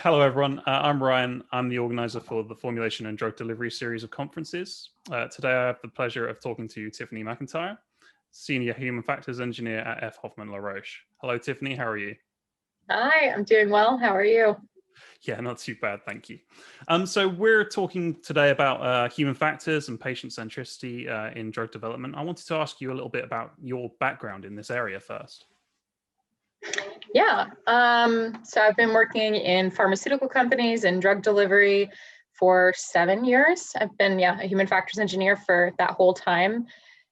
Hello, everyone. I'm Ryan. I'm the organizer for the Formulation and Drug Delivery series of conferences. Today, I have the pleasure of talking to Tiffany Mcintire, Senior Human Factors Engineer at Hoffmann La-Roche. Hello, Tiffany. How are you? Hi, I'm doing well. How are you? Yeah, not too bad, thank you. So we're talking today about human factors and patient centricity in drug development. I wanted to ask you a little bit about your background in this area first. Yeah, so I've been working in pharmaceutical companies and drug delivery for 7 years. I've been, a human factors engineer for that whole time,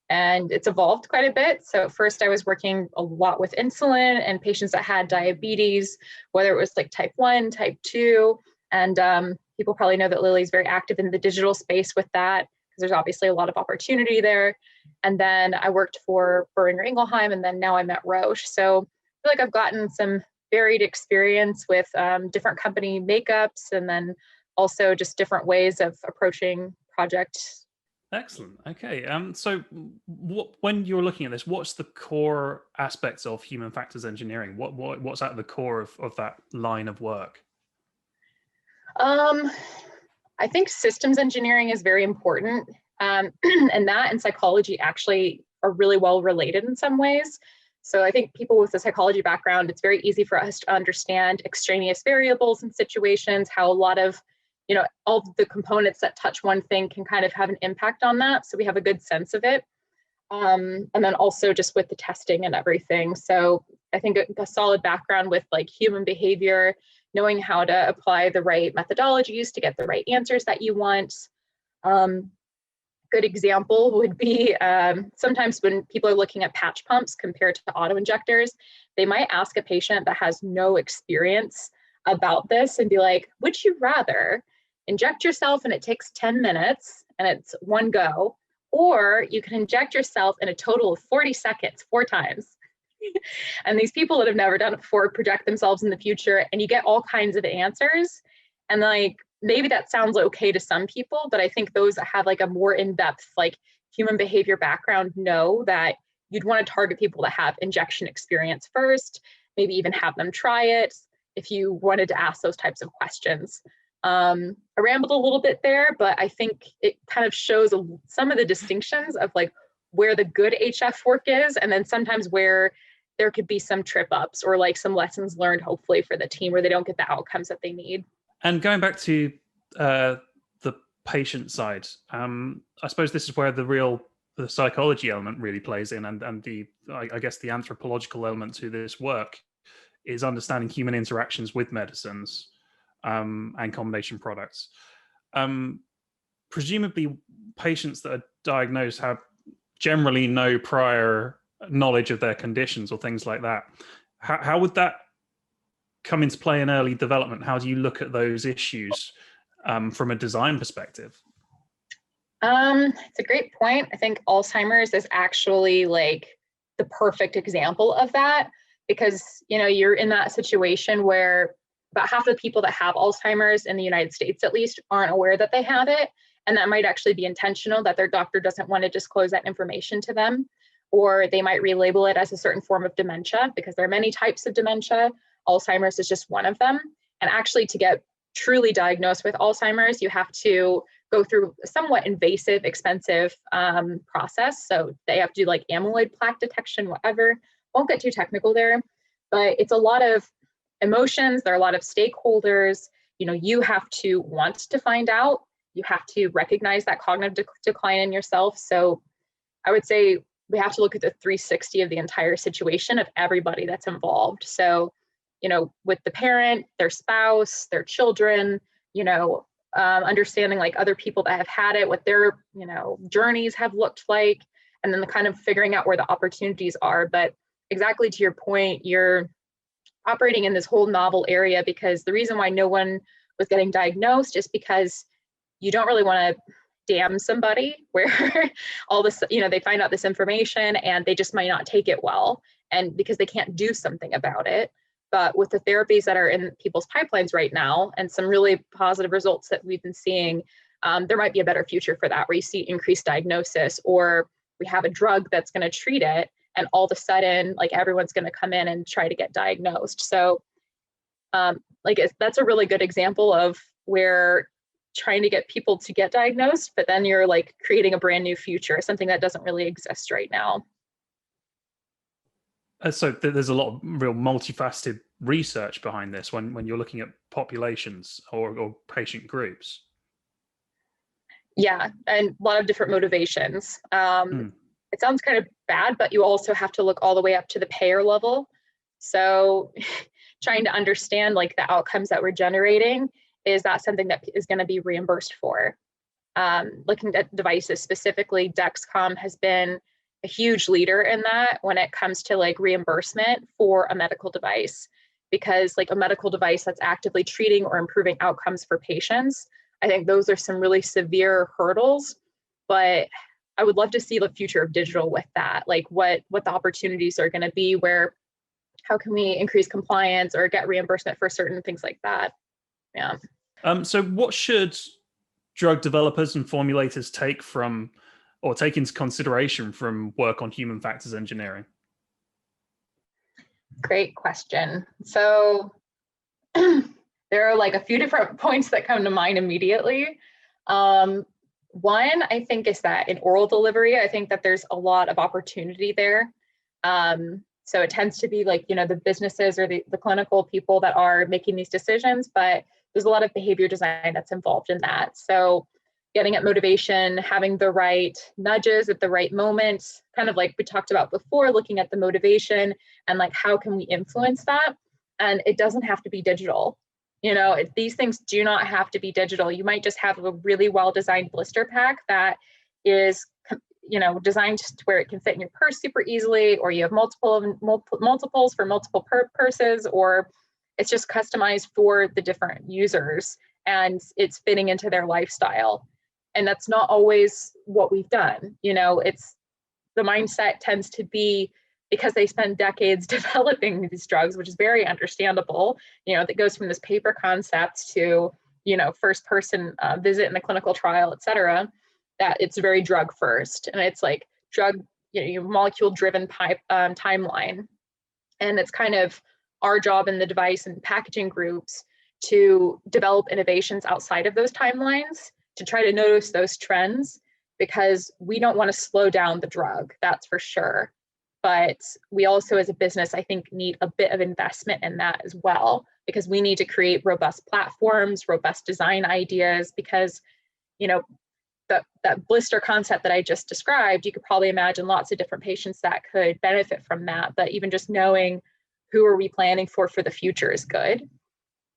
and it's evolved quite a bit. So at first I was working a lot with insulin and patients that had diabetes, whether it was like type 1, type 2, and people probably know that Lilly's very active in the digital space with that, because there's obviously a lot of opportunity there. And then I worked for Boehringer Ingelheim, and then now I'm at Roche. So I feel like I've gotten some varied experience with different company makeups, and then also just different ways of approaching projects. Excellent. Okay. So when you're looking at this, what's the core aspects of human factors engineering? What's at the core of that line of work? I think systems engineering is very important, and that and psychology actually are really well related in some ways. So I think people with a psychology background, it's very easy for us to understand extraneous variables in situations, how a lot of, all of the components that touch one thing can kind of have an impact on that. So we have a good sense of it. And then also just with the testing and everything. So I think a solid background with like human behavior, knowing how to apply the right methodologies to get the right answers that you want. Good example would be sometimes when people are looking at patch pumps compared to auto injectors, they might ask a patient that has no experience about this and be like, would you rather inject yourself and it takes 10 minutes and it's one go, or you can inject yourself in a total of 40 seconds, 4 times? And these people that have never done it before project themselves in the future, and you get all kinds of answers. And like, maybe that sounds okay to some people, but I think those that have like a more in-depth like human behavior background know that you'd want to target people that have injection experience first, maybe even have them try it if you wanted to ask those types of questions. I rambled a little bit there, but I think it kind of shows some of the distinctions of like where the good HF work is, and then sometimes where there could be some trip ups or like some lessons learned, hopefully, for the team where they don't get the outcomes that they need. And going back to the patient side, I suppose this is where the psychology element really plays in, and I guess the anthropological element to this work is understanding human interactions with medicines and combination products. Presumably, patients that are diagnosed have generally no prior knowledge of their conditions or things like that. How would that come into play in early development? How do you look at those issues from a design perspective? It's a great point. I think Alzheimer's is actually like the perfect example of that, because you're in that situation where about half of the people that have Alzheimer's in the United States, at least, aren't aware that they have it, and that might actually be intentional, that their doctor doesn't want to disclose that information to them, or they might relabel it as a certain form of dementia, because there are many types of dementia. Alzheimer's is just one of them. And actually, to get truly diagnosed with Alzheimer's, you have to go through a somewhat invasive, expensive process. So they have to do like amyloid plaque detection, whatever. Won't get too technical there, but it's a lot of emotions. There are a lot of stakeholders. You have to want to find out. You have to recognize that cognitive decline in yourself. So I would say we have to look at the 360 of the entire situation of everybody that's involved. So with the parent, their spouse, their children, understanding like other people that have had it, what their, journeys have looked like, and then the kind of figuring out where the opportunities are. But exactly to your point, you're operating in this whole novel area, because the reason why no one was getting diagnosed is because you don't really want to damn somebody where all this, they find out this information and they just might not take it well, and because they can't do something about it. But with the therapies that are in people's pipelines right now, and some really positive results that we've been seeing, there might be a better future for that, where you see increased diagnosis, or we have a drug that's going to treat it, and all of a sudden, like, everyone's going to come in and try to get diagnosed. So that's a really good example of where trying to get people to get diagnosed, but then you're like creating a brand new future, something that doesn't really exist right now. So there's a lot of real multifaceted research behind this when you're looking at populations or patient groups. Yeah, and a lot of different motivations. Mm. It sounds kind of bad, but you also have to look all the way up to the payer level. So trying to understand like the outcomes that we're generating, is that something that is going to be reimbursed for? Looking at devices specifically, Dexcom has been a huge leader in that when it comes to like reimbursement for a medical device, because like a medical device that's actively treating or improving outcomes for patients, I think those are some really severe hurdles, but I would love to see the future of digital with that, like what the opportunities are going to be, where how can we increase compliance or get reimbursement for certain things like that. Yeah. So what should drug developers and formulators take into consideration from work on human factors engineering? Great question. So there are like a few different points that come to mind immediately. One, I think, is that in oral delivery, I think that there's a lot of opportunity there. So it tends to be like, the businesses or the clinical people that are making these decisions, but there's a lot of behavior design that's involved in that. So getting at motivation, having the right nudges at the right moment, kind of like we talked about before, looking at the motivation and like, how can we influence that? And it doesn't have to be digital. These things do not have to be digital. You might just have a really well-designed blister pack that is, designed to where it can fit in your purse super easily, or you have multiples for multiple purses, or it's just customized for the different users and it's fitting into their lifestyle. And that's not always what we've done. It's the mindset tends to be, because they spend decades developing these drugs, which is very understandable, that goes from this paper concept to, first person visit in the clinical trial, et cetera, that it's very drug first. And it's like drug, molecule driven timeline. And it's kind of our job in the device and packaging groups to develop innovations outside of those timelines, to try to notice those trends, because we don't want to slow down the drug, that's for sure. But we also, as a business, I think, need a bit of investment in that as well, because we need to create robust platforms, robust design ideas, because, that blister concept that I just described, you could probably imagine lots of different patients that could benefit from that. But even just knowing who are we planning for the future is good.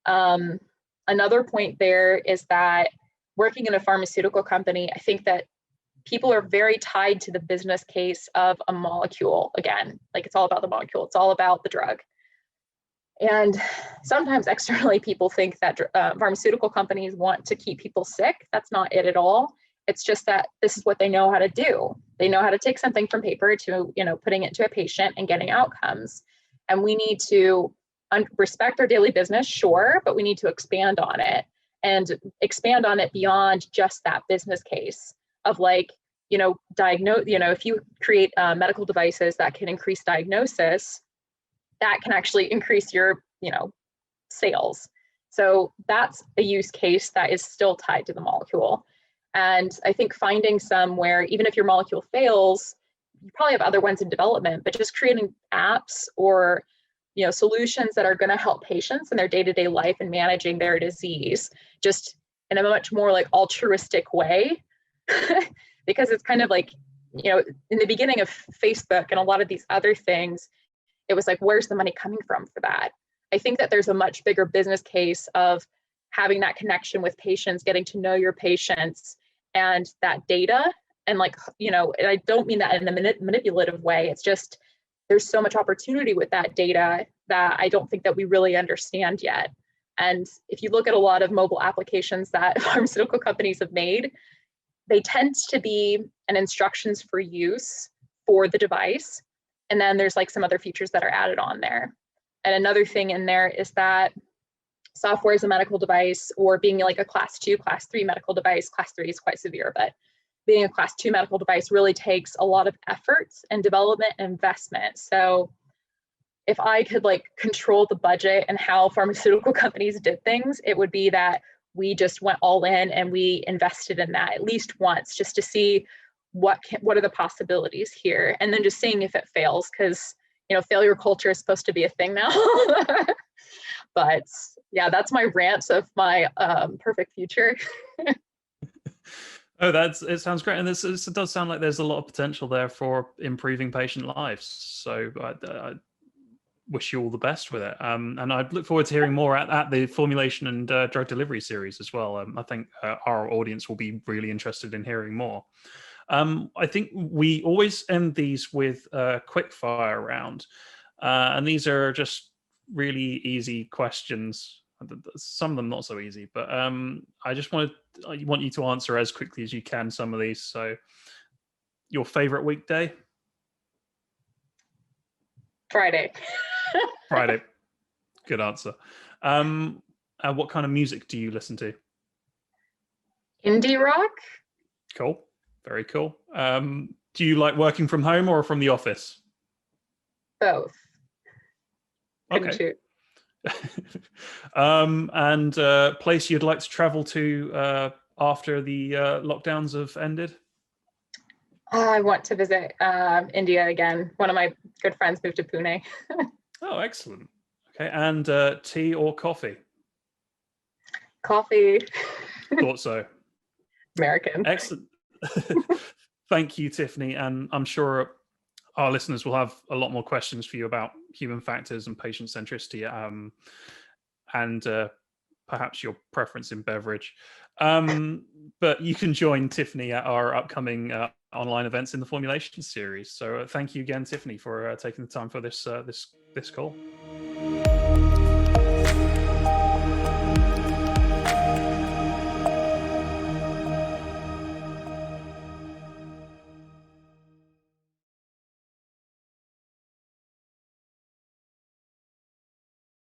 Another point there is that working in a pharmaceutical company, I think that people are very tied to the business case of a molecule. Again, like, it's all about the molecule. It's all about the drug. And sometimes externally, people think that pharmaceutical companies want to keep people sick. That's not it at all. It's just that this is what they know how to do. They know how to take something from paper to, putting it to a patient and getting outcomes. And we need to respect our daily business, sure, but we need to expand on it, and expand on it beyond just that business case of like, if you create medical devices that can increase diagnosis, that can actually increase your, sales. So that's a use case that is still tied to the molecule. And I think finding somewhere, even if your molecule fails, you probably have other ones in development, but just creating apps or, solutions that are going to help patients in their day-to-day life and managing their disease, just in a much more like altruistic way. Because it's kind of like, in the beginning of Facebook and a lot of these other things, it was like, where's the money coming from for that? I think that there's a much bigger business case of having that connection with patients, getting to know your patients and that data. And like, and I don't mean that in a manipulative way. It's just, there's so much opportunity with that data that I don't think that we really understand yet. And if you look at a lot of mobile applications that pharmaceutical companies have made, they tend to be an instructions for use for the device. And then there's like some other features that are added on there. And another thing in there is that software as a medical device, or being like a class 2, class 3 medical device, class 3 is quite severe, but being a class 2 medical device really takes a lot of effort and development and investment. So if I could like control the budget and how pharmaceutical companies did things, it would be that we just went all in and we invested in that at least once, just to see what are the possibilities here, and then just seeing if it fails, because failure culture is supposed to be a thing now. But yeah, that's my rant of my perfect future. Oh, it sounds great, and it does sound like there's a lot of potential there for improving patient lives. So I wish you all the best with it, and I look forward to hearing more at the formulation and drug delivery series as well. I think our audience will be really interested in hearing more. I think we always end these with a quick fire round, and these are just really easy questions. Some of them not so easy, but I want you to answer as quickly as you can some of these. So, your favorite weekday? Friday. Friday. Good answer. What kind of music do you listen to? Indie rock. Cool. Very cool. Do you like working from home or from the office? Both. Okay. And place you'd like to travel to after the lockdowns have ended? I want to visit India again. One of my good friends moved to Pune. Oh, excellent. Okay. And tea or coffee? Coffee. Thought so. American. Excellent. Thank you, Tiffany. And I'm sure our listeners will have a lot more questions for you about human factors and patient centricity, and perhaps your preference in beverage. But you can join Tiffany at our upcoming online events in the formulation series. So thank you again, Tiffany, for taking the time for this call.